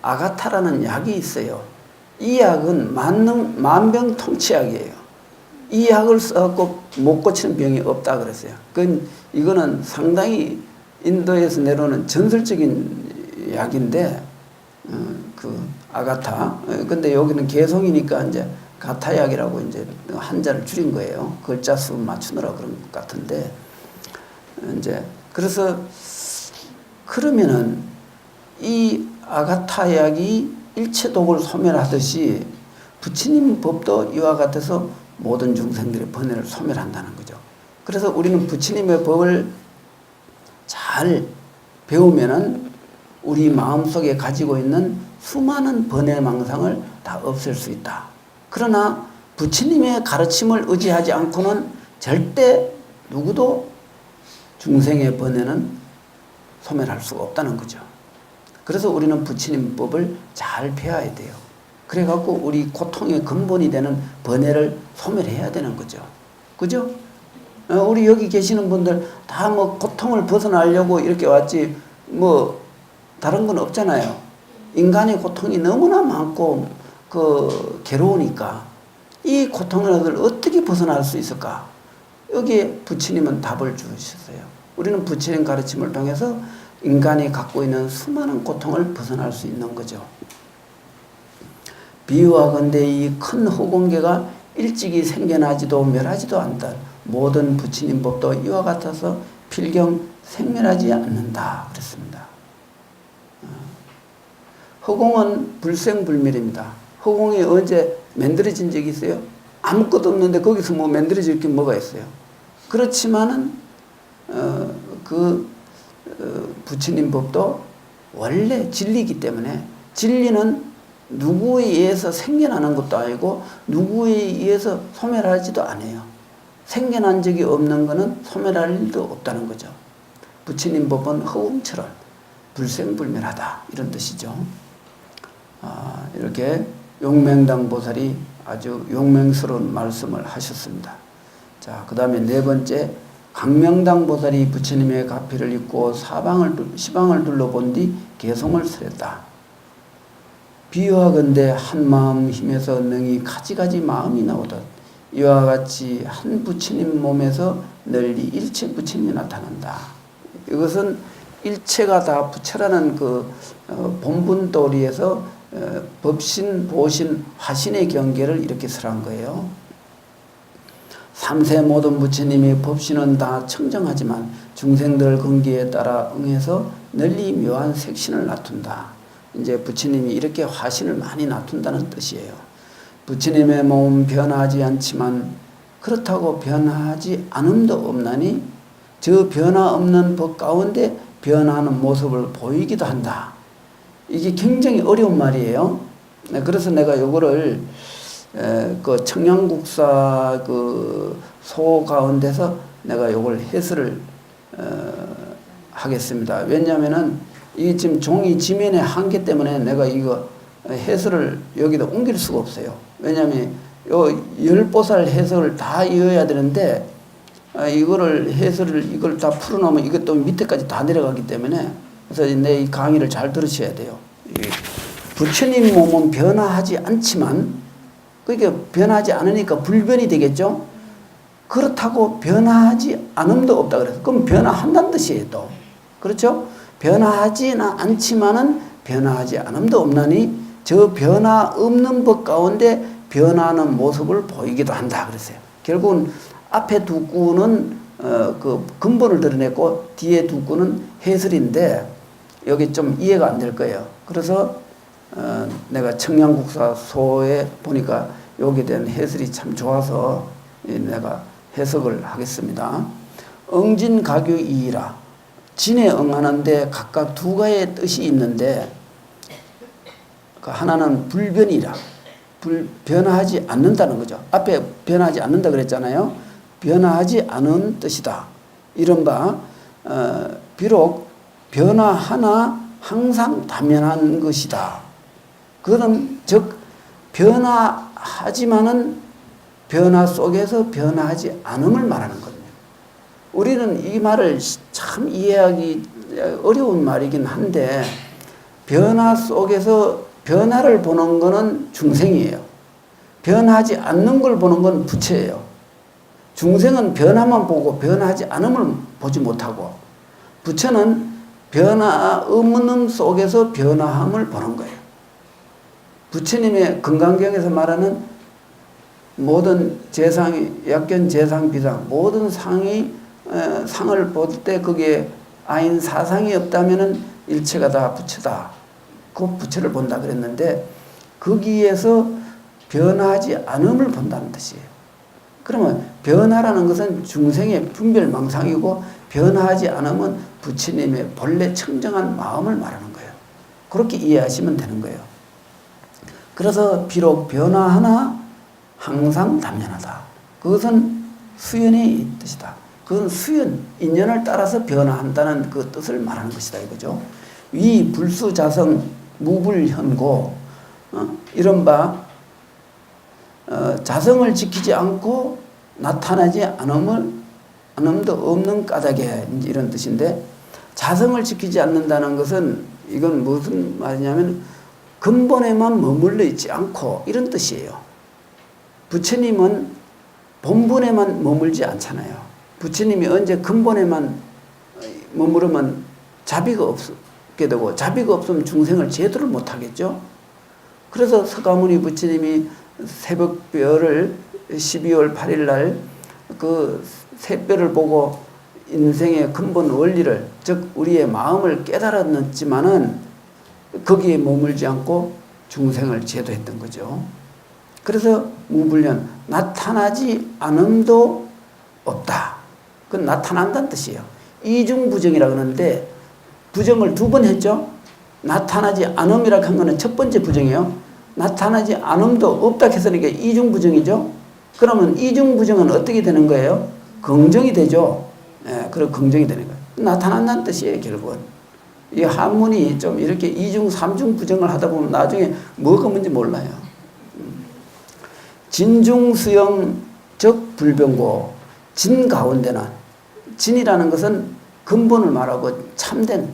아가타라는 약이 있어요. 이 약은 만병통치약이에요. 이 약을 써갖고 못 고치는 병이 없다 그랬어요. 이거는 상당히 인도에서 내려오는 전설적인 약인데, 아가타. 근데 여기는 개성이니까 이제 가타약이라고 이제 한자를 줄인 거예요. 글자 수 맞추느라 그런 것 같은데, 이제 그래서 그러면은 이 아가타약이 일체독을 소멸하듯이 부처님 법도 이와 같아서 모든 중생들의 번뇌를 소멸한다는 거죠. 그래서 우리는 부처님의 법을 잘 배우면은 우리 마음속에 가지고 있는 수많은 번뇌망상을 다 없앨 수 있다. 그러나 부처님의 가르침을 의지하지 않고는 절대 누구도 중생의 번뇌는 소멸할 수가 없다는 거죠. 그래서 우리는 부처님 법을 잘 배워야 돼요. 그래갖고 우리 고통의 근본이 되는 번뇌를 소멸해야 되는 거죠. 그죠? 우리 여기 계시는 분들 다 뭐 고통을 벗어나려고 이렇게 왔지 뭐 다른 건 없잖아요. 인간의 고통이 너무나 많고 괴로우니까 이 고통을 어떻게 벗어날 수 있을까? 여기에 부처님은 답을 주셨어요. 우리는 부처님 가르침을 통해서 인간이 갖고 있는 수많은 고통을 벗어날 수 있는 거죠. 비유하건대 이 큰 허공계가 일찍이 생겨나지도 멸하지도 않다. 모든 부처님 법도 이와 같아서 필경 생멸하지 않는다. 그랬습니다. 허공은 불생불멸입니다. 허공이 언제 만들어진 적이 있어요? 아무것도 없는데 거기서 뭐 만들어질 게 뭐가 있어요? 그렇지만은 부처님 법도 원래 진리이기 때문에 진리는 누구에 의해서 생겨나는 것도 아니고 누구에 의해서 소멸하지도 않아요. 생겨난 적이 없는 것은 소멸할 일도 없다는 거죠. 부처님 법은 허공처럼 불생불멸하다 이런 뜻이죠. 이렇게 용맹당 보살이 아주 용맹스러운 말씀을 하셨습니다. 자, 그 다음에 네 번째, 광명당 보살이 부처님의 가피를 입고 시방을 둘러본 뒤 개송을 설했다. 비유하건대 한 마음 힘에서 능히 가지가지 마음이 나오듯 이와 같이 한 부처님 몸에서 널리 일체 부처님이 나타난다. 이것은 일체가 다 부처라는 본분 도리에서 법신, 보신, 화신의 경계를 이렇게 설한 거예요. 삼세 모든 부처님의 법신은 다 청정하지만 중생들 근기에 따라 응해서 널리 묘한 색신을 나툰다. 이제 부처님이 이렇게 화신을 많이 나툰다는 뜻이에요. 부처님의 몸은 변하지 않지만 그렇다고 변하지 않음도 없나니 저 변화 없는 법 가운데 변하는 모습을 보이기도 한다. 이게 굉장히 어려운 말이에요. 그래서 내가 요거를 청양국사 소 가운데서 내가 요걸 해설을 하겠습니다. 왜냐하면은 이 지금 종이 지면의 한계 때문에 내가 이거 해설을 여기다 옮길 수가 없어요. 왜냐하면 요 열보살 해설을 다 이어야 되는데 이거를 이걸 다 풀어놓으면 이게 또 밑에까지 다 내려가기 때문에 그래서 내 이 강의를 잘 들으셔야 돼요. 부처님 몸은 변화하지 않지만 그러니까 변하지 않으니까 불변이 되겠죠. 그렇다고 변화하지 않음도 없다 그래서 그럼 변화한다는 뜻이에요 또. 그렇죠? 변화하지는 않지만은 변화하지 않음도 없나니 저 변화 없는 법 가운데 변화하는 모습을 보이기도 한다 그랬어요. 결국은 앞에 두 구는 근본을 드러냈고 뒤에 두 구는 해설인데 여기 좀 이해가 안 될 거예요. 그래서 내가 청양국사 소에 보니까 여기에 대한 해설이 참 좋아서 내가 해석을 하겠습니다. 응진가규이이라 진에 응하는데 각각 두 가지의 뜻이 있는데 하나는 불변이라 변화하지 않는다는 거죠. 앞에 변하지 않는다 그랬잖아요. 변화하지 않은 뜻이다. 이른바 비록 변화하나 항상 다면한 것이다. 그것은 즉 변화하지만은 변화 속에서 변화하지 않음을 말하는 거거든요. 우리는 이 말을 참 이해하기 어려운 말이긴 한데 변화 속에서 변화를 보는 것은 중생이에요. 변하지 않는 걸 보는 건 부처예요. 중생은 변화만 보고 변하지 않음을 보지 못하고 부처는 변화 없는 속에서 변화함을 보는 거예요. 부처님의 금강경에서 말하는 모든 재상이 약견 재상 비상 모든 상이 상을 볼 때 거기에 아인 사상이 없다면은 일체가 다 부처다. 그 부처를 본다 그랬는데 거기에서 변하지 않음을 본다는 뜻이에요. 그러면 변화라는 것은 중생의 분별망상이고 변화하지 않으면 부처님의 본래 청정한 마음을 말하는 거예요. 그렇게 이해하시면 되는 거예요. 그래서 비록 변화하나 항상 담연하다. 그것은 수연의 뜻이다. 그건 수연, 인연을 따라서 변화한다는 그 뜻을 말하는 것이다 이거죠. 위, 불수, 자성, 무불현고, 이른바 자성을 지키지 않고 나타나지 않음도 없는 까닭에 이런 뜻인데, 자성을 지키지 않는다는 것은 이건 무슨 말이냐면 근본에만 머물러 있지 않고 이런 뜻이에요. 부처님은 본분에만 머물지 않잖아요. 부처님이 언제 근본에만 머무르면 자비가 없게 되고, 자비가 없으면 중생을 제도를 못하겠죠. 그래서 서가모니 부처님이 새벽별을 12월 8일 날 그 새별을 보고 인생의 근본 원리를, 즉 우리의 마음을 깨달았지만은 거기에 머물지 않고 중생을 제도했던 거죠. 그래서 무불현, 나타나지 않음도 없다. 그건 나타난다는 뜻이에요. 이중부정이라고 하는데 부정을 두 번 했죠. 나타나지 않음이라고 한 거는 첫 번째 부정이에요. 나타나지 않음도 없다 했으니까 이중부정이죠. 그러면 이중부정은 어떻게 되는 거예요? 긍정이 되죠. 예, 그리고 긍정이 되는 거예요. 나타난다는 뜻이에요, 결국은. 이 한문이 좀 이렇게 이중, 삼중 부정을 하다 보면 나중에 뭐가 뭔지 몰라요. 진중수영 즉 불변고, 진 가운데는, 진이라는 것은 근본을 말하고 참된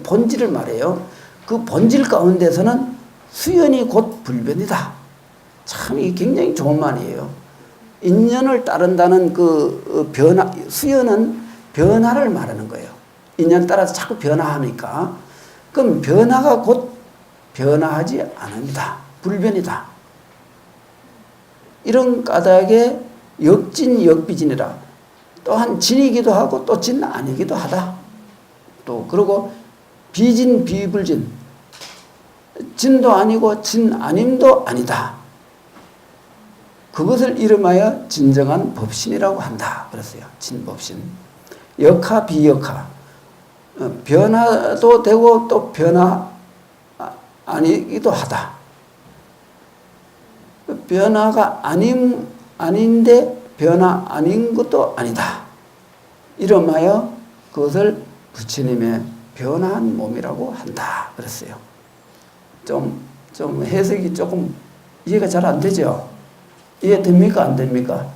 본질을 말해요. 그 본질 가운데서는 수연이 곧 불변이다. 참 이게 굉장히 좋은 말이에요. 인연을 따른다는 그 변화, 수연은 변화를 말하는 거예요. 인연 따라서 자꾸 변화하니까. 그럼 변화가 곧 변화하지 않습니다. 불변이다. 이런 까닭에 역진 역비진이라, 또한 진이기도 하고 또 진 아니기도 하다. 또 그리고 비진 비불진, 진도 아니고 진 아님도 아니다. 그것을 이름하여 진정한 법신이라고 한다. 그랬어요. 진법신. 역하 비역하, 변화도 되고 또 변화 아니기도 하다. 변화가 아닌데 변화 아닌 것도 아니다. 이름하여 그것을 부처님의 변화한 몸이라고 한다. 그랬어요. 좀 해석이 조금 이해가 잘 안 되죠? 이해됩니까? 안 됩니까?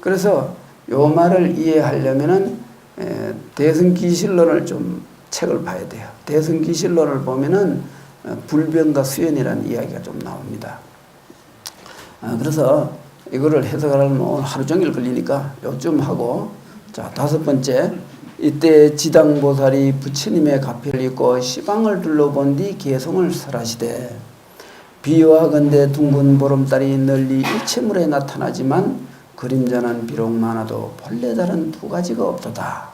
그래서 요 말을 이해하려면은 대승기실론을 좀 책을 봐야 돼요. 대승기실론을 보면은 불변과 수연이라는 이야기가 좀 나옵니다. 그래서 이거를 해석하려면 오늘 하루 종일 걸리니까 요쯤 하고, 자, 다섯 번째, 이때 지당보살이 부처님의 가피를 입고 시방을 둘러본 뒤 개성을 설하시되, 비와건대 둥근 보름달이 널리 일체물에 나타나지만 그림자는 비록 많아도 본래 다른 두 가지가 없도다.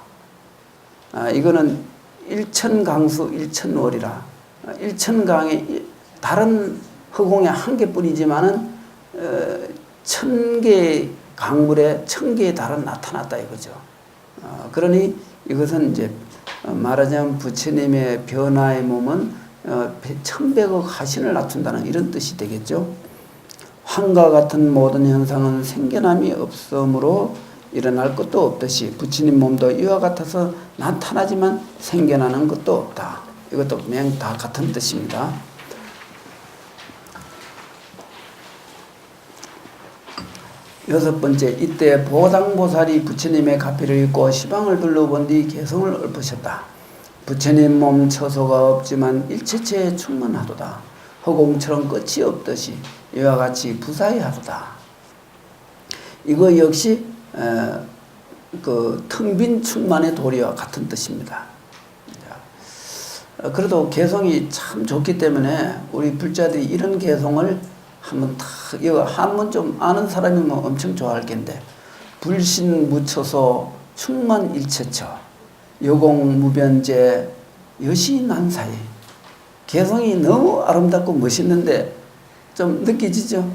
이거는 일천강수 일천월이라, 일천강의 다른 허공의 한 개뿐이지만은 1000개의 강물에 1000개의 달은 나타났다 이거죠. 그러니 이것은 이제 말하자면 부처님의 변화의 몸은 1100억 하신을 낮춘다는 이런 뜻이 되겠죠. 환과 같은 모든 현상은 생겨남이 없으므로 일어날 것도 없듯이 부처님 몸도 이와 같아서 나타나지만 생겨나는 것도 없다. 이것도 그냥 다 같은 뜻입니다. 여섯 번째, 이때 보당보살이 부처님의 가피를 입고 시방을 둘러본 뒤 개성을 읊으셨다. 부처님 몸 처소가 없지만 일체체에 충만하도다. 허공처럼 끝이 없듯이 이와 같이 부사의하도다. 이거 역시 그 텅 빈 충만의 도리와 같은 뜻입니다. 그래도 개성이 참 좋기 때문에 우리 불자들이 이런 개성을 한번 이거 한번 좀 아는 사람이면 엄청 좋아할 텐데, 불신 무처소 충만일체처 여공무변제 여시난사이. 개성이 너무 아름답고 멋있는데 좀 느껴지죠?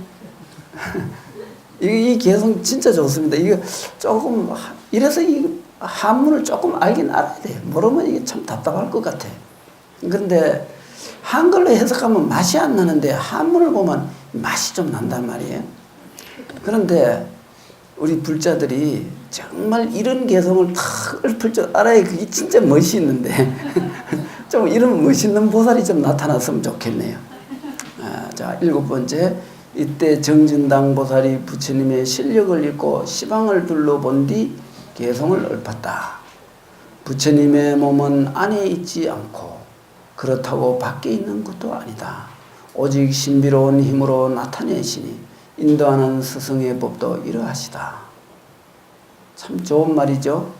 이 개성 진짜 좋습니다. 이거 조금 이래서 이 한문을 조금 알긴 알아야 돼요. 모르면 이게 참 답답할 것 같아. 그런데 한글로 해석하면 맛이 안 나는데 한문을 보면 맛이 좀 난단 말이에요. 그런데 우리 불자들이 정말 이런 개성을 탁 읊을 줄 알아야 그게 진짜 멋있는데 좀 이런 멋있는 보살이 좀 나타났으면 좋겠네요. 자, 7번째. 이때 정진당 보살이 부처님의 실력을 잊고 시방을 둘러본 뒤 개성을 읊었다. 부처님의 몸은 안에 있지 않고 그렇다고 밖에 있는 것도 아니다. 오직 신비로운 힘으로 나타내시니 인도하는 스승의 법도 이러하시다. 참 좋은 말이죠.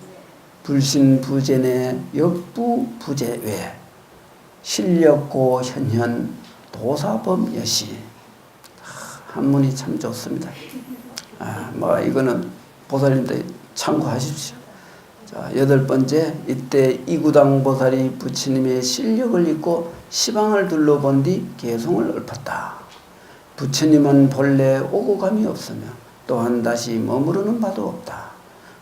불신부재내 역부부재외 실력고 현현 도사범여시. 한문이 참 좋습니다. 이거는 보살님들 참고하십시오. 자, 8번째. 이때 이구당 보살이 부처님의 실력을 잊고 시방을 둘러본 뒤 개성을 읊었다. 부처님은 본래 오고 감이 없으며 또한 다시 머무르는 바도 없다.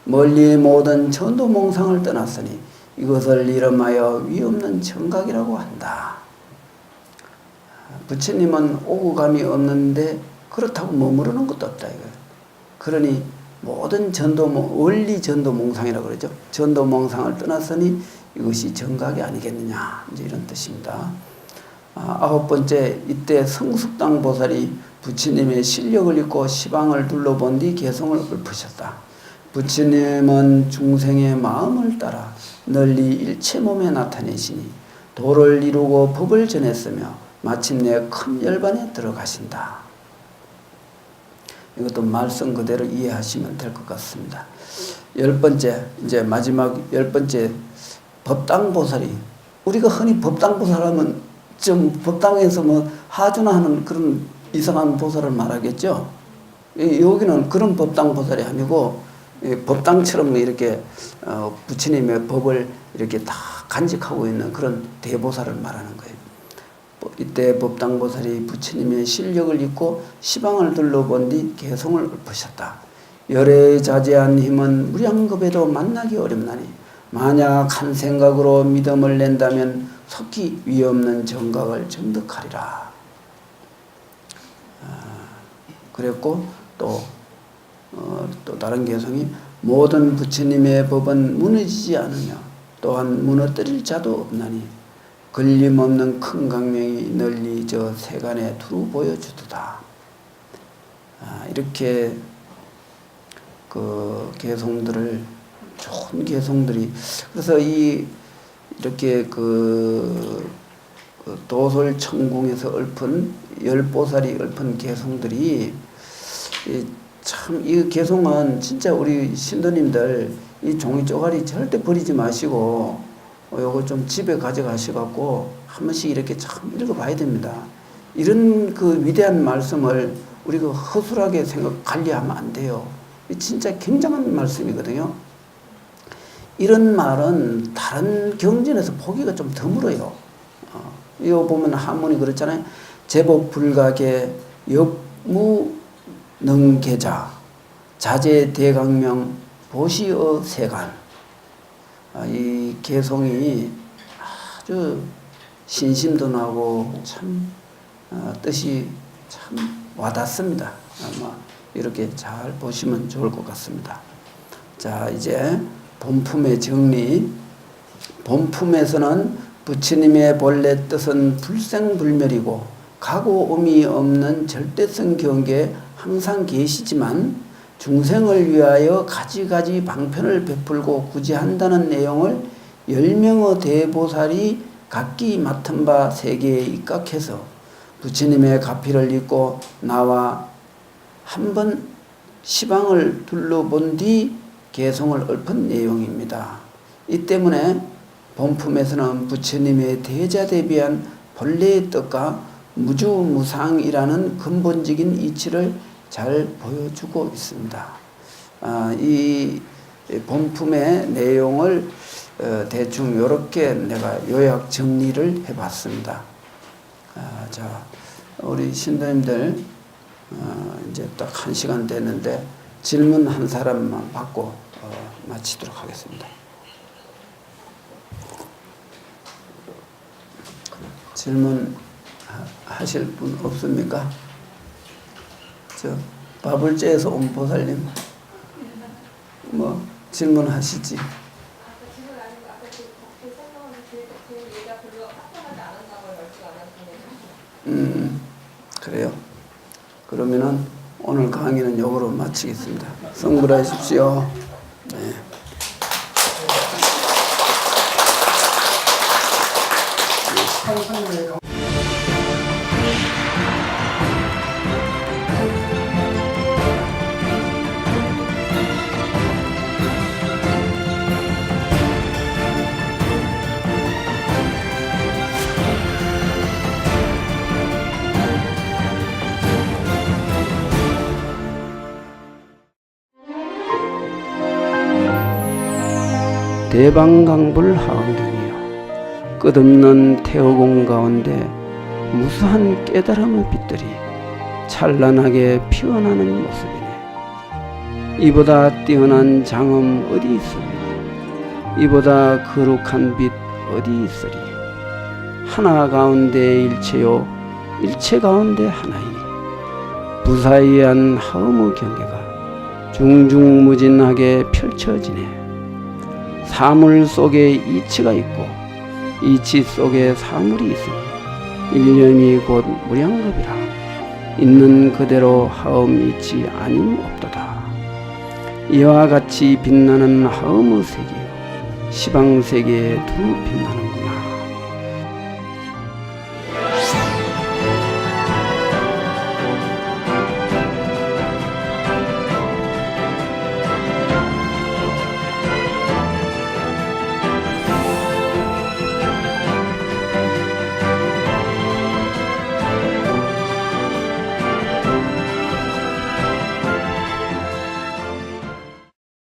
멀리 모든 전도몽상을 떠났으니 이것을 이름하여 위없는 정각이라고 한다. 부처님은 오고 감이 없는데 그렇다고 머무르는 것도 없다 이거예요. 그러니 모든 원리 전도몽상이라고 그러죠. 전도몽상을 떠났으니 이것이 정각이 아니겠느냐, 이제 이런 뜻입니다. 9번째. 이때 성숙당 보살이 부처님의 실력을 잊고 시방을 둘러본 뒤 개성을 읊으셨다. 부처님은 중생의 마음을 따라 널리 일체 몸에 나타내시니 도를 이루고 법을 전했으며 마침내 큰 열반에 들어가신다. 이것도 말씀 그대로 이해하시면 될 것 같습니다. 10번째, 이제 마지막 10번째. 법당보살이, 우리가 흔히 법당보살 하면 좀 법당에서 하주나 하는 그런 이상한 보살을 말하겠죠. 여기는 그런 법당보살이 아니고 법당처럼 이렇게 부처님의 법을 이렇게 다 간직하고 있는 그런 대보살을 말하는 거예요. 이때 법당보살이 부처님의 실력을 잊고 시방을 둘러본 뒤 개성을 읊으셨다. 열애자제한 힘은 무량겁에도 만나기 어렵나니 만약 한 생각으로 믿음을 낸다면 속히 위없는 정각을 정득하리라. 그랬고 또 다른 개성이 모든 부처님의 법은 무너지지 않으며 또한 무너뜨릴 자도 없나니 걸림없는 큰 강명이 널리 저 세간에 두루 보여주도다. 이렇게 그 개성들을, 좋은 개성들이, 그래서 이렇게 그 도솔천궁에서 읊은 열보살이 읊은 개성들이 참, 이 개성은 진짜 우리 신도님들 이 종이 쪼가리 절대 버리지 마시고 요거 좀 집에 가져가셔갖고 한 번씩 이렇게 참 읽어봐야 됩니다. 이런 그 위대한 말씀을 우리가 허술하게 관리하면 안 돼요. 진짜 굉장한 말씀이거든요. 이런 말은 다른 경전에서 보기가 좀 드물어요. 이거 보면 한문이 그렇잖아요. 제복 불가계 역무능계자 자제 대강명 보시어 세간. 이 개성이 아주 신심도 나고 참 뜻이 참 와닿습니다. 아마 이렇게 잘 보시면 좋을 것 같습니다. 자, 이제 본품의 정리. 본품에서는 부처님의 본래 뜻은 불생불멸이고 가고 음이 없는 절대성 경계에 항상 계시지만 중생을 위하여 가지가지 방편을 베풀고 구제한다는 내용을 10명의 대보살이 각기 맡은 바 세계에 입각해서 부처님의 가피를 잊고 나와 한번 시방을 둘러본 뒤 개성을 읊은 내용입니다. 이 때문에 본품에서는 부처님의 대자대비한 본래의 뜻과 무주무상이라는 근본적인 이치를 잘 보여주고 있습니다. 이 본품의 내용을 대충 이렇게 내가 요약 정리를 해봤습니다. 자, 우리 신도님들 이제 딱 1시간 됐는데 질문 한 사람만 받고 마치도록 하겠습니다. 질문 하실 분 없습니까? 저 바불제에서 온 보살님 뭐 질문하시지. 그래요. 그러면은 오늘 강의는 요거로 마치겠습니다. 성불하십시오. 네. 대방강불 하강경이여 끝없는 태호공 가운데 무수한 깨달음의 빛들이 찬란하게 피어나는 모습이네. 이보다 뛰어난 장엄 어디 있으리? 이보다 거룩한 빛 어디 있으리? 하나 가운데 일체요 일체 가운데 하나이니 무사이한 하음의 경계가 중중무진하게 펼쳐지네. 사물 속에 이치가 있고 이치 속에 사물이 있으니 일념이 곧 무량겁이라. 있는 그대로 하음 이치 아님 없도다. 이와 같이 빛나는 하음의 세계요 시방세계에 두 빛나는